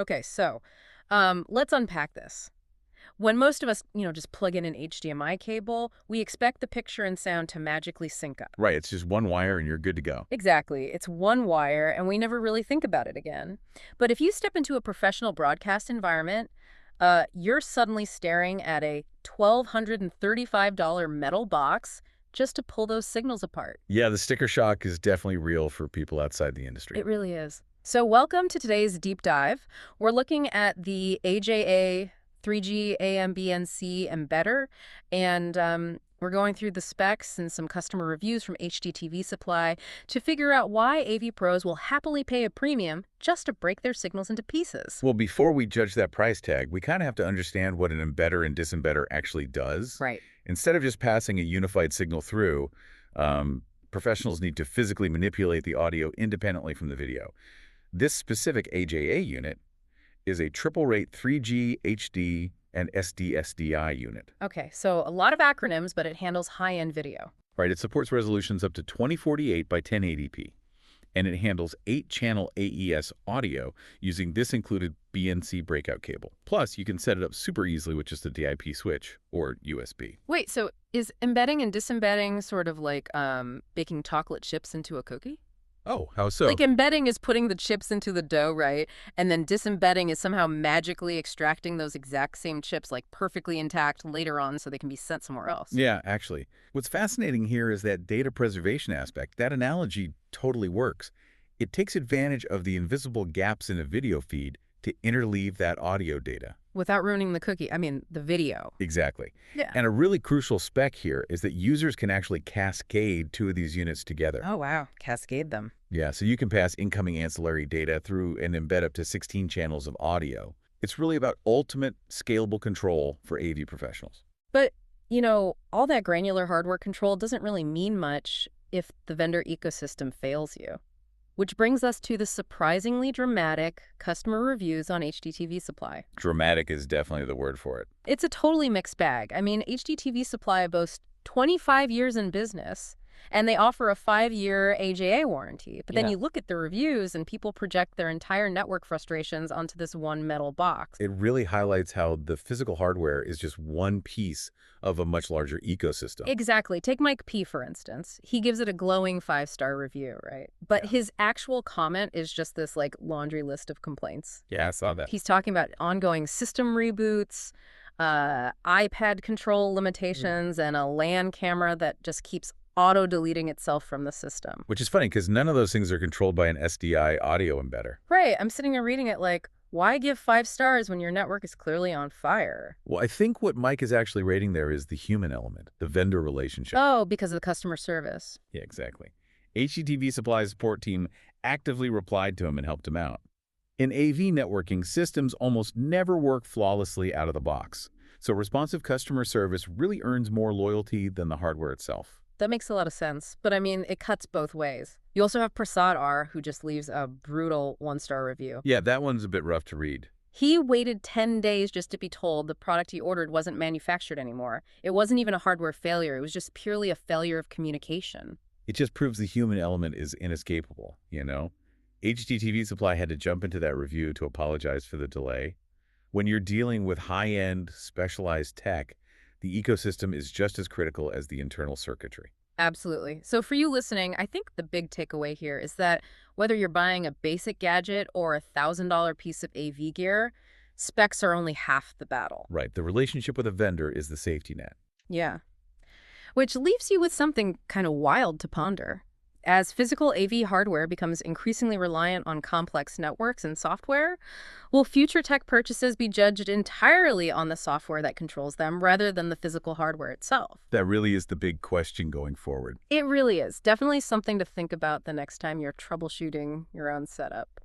Okay, so let's unpack this. When most of us, just plug in an HDMI cable, we expect the picture and sound to magically sync up. Right, it's just one wire and you're good to go. Exactly. It's one wire, and we never really think about it again. But if you step into a professional broadcast environment, you're suddenly staring at a $1,235 metal box just to pull those signals apart. Yeah, the sticker shock is definitely real for people outside the industry. It really is. So welcome to today's deep dive. We're looking at the AJA 3G-AM-BNC Embedder, and we're going through the specs and some customer reviews from HDTV Supply to figure out why AV pros will happily pay a premium just to break their signals into pieces. Well, before we judge that price tag, we kind of have to understand what an embedder and disembedder actually does. Right. Instead of just passing a unified signal through, professionals need to physically manipulate the audio independently from the video. This specific AJA unit is a triple-rate 3G, HD, and SD-SDI unit. Okay, so a lot of acronyms, but it handles high-end video. Right, it supports resolutions up to 2048 by 1080p, and it handles 8-channel AES audio using this included BNC Breakout cable. Plus, you can set it up super easily with just a DIP switch or USB. Wait, so is embedding and disembedding sort of like baking chocolate chips into a cookie? Oh, how so? Like embedding is putting the chips into the dough, right? And then disembedding is somehow magically extracting those exact same chips, like perfectly intact later on so they can be sent somewhere else. Yeah, actually. What's fascinating here is that data preservation aspect. That analogy totally works. It takes advantage of the invisible gaps in a video feed to interleave that audio data. Without ruining the cookie, I mean, the video. Exactly. Yeah. And a really crucial spec here is that users can actually cascade two of these units together. Oh, wow. Cascade them. Yeah, so you can pass incoming ancillary data through and embed up to 16 channels of audio. It's really about ultimate scalable control for AV professionals. But, all that granular hardware control doesn't really mean much if the vendor ecosystem fails you. Which brings us to the surprisingly dramatic customer reviews on HDTV Supply. Dramatic is definitely the word for it. It's a totally mixed bag. I mean, HDTV Supply boasts 25 years in business, and they offer a 5-year AJA warranty. But then you look at the reviews, and people project their entire network frustrations onto this one metal box. It really highlights how the physical hardware is just one piece of a much larger ecosystem. Exactly. Take Mike P, for instance. He gives it a glowing 5-star review, right? But his actual comment is just this, laundry list of complaints. Yeah, I saw that. He's talking about ongoing system reboots, iPad control limitations, and a LAN camera that just keeps auto-deleting itself from the system. Which is funny because none of those things are controlled by an SDI audio embedder. Right. I'm sitting there reading it like, why give 5 stars when your network is clearly on fire? Well, I think what Mike is actually rating there is the human element, the vendor relationship. Oh, because of the customer service. Yeah, exactly. HDTV Supply's support team actively replied to him and helped him out. In AV networking, systems almost never work flawlessly out of the box. So responsive customer service really earns more loyalty than the hardware itself. That makes a lot of sense. But I mean, it cuts both ways. You also have Prasad R, who just leaves a brutal 1-star review. Yeah, that one's a bit rough to read. He waited 10 days just to be told the product he ordered wasn't manufactured anymore. It wasn't even a hardware failure. It was just purely a failure of communication. It just proves the human element is inescapable, HDTV Supply had to jump into that review to apologize for the delay. When you're dealing with high-end, specialized tech, the ecosystem is just as critical as the internal circuitry. Absolutely. So for you listening, I think the big takeaway here is that whether you're buying a basic gadget or a $1,000 piece of AV gear, specs are only half the battle. Right. The relationship with a vendor is the safety net. Yeah. Which leaves you with something kind of wild to ponder. As physical AV hardware becomes increasingly reliant on complex networks and software, will future tech purchases be judged entirely on the software that controls them rather than the physical hardware itself? That really is the big question going forward. It really is. Definitely something to think about the next time you're troubleshooting your own setup.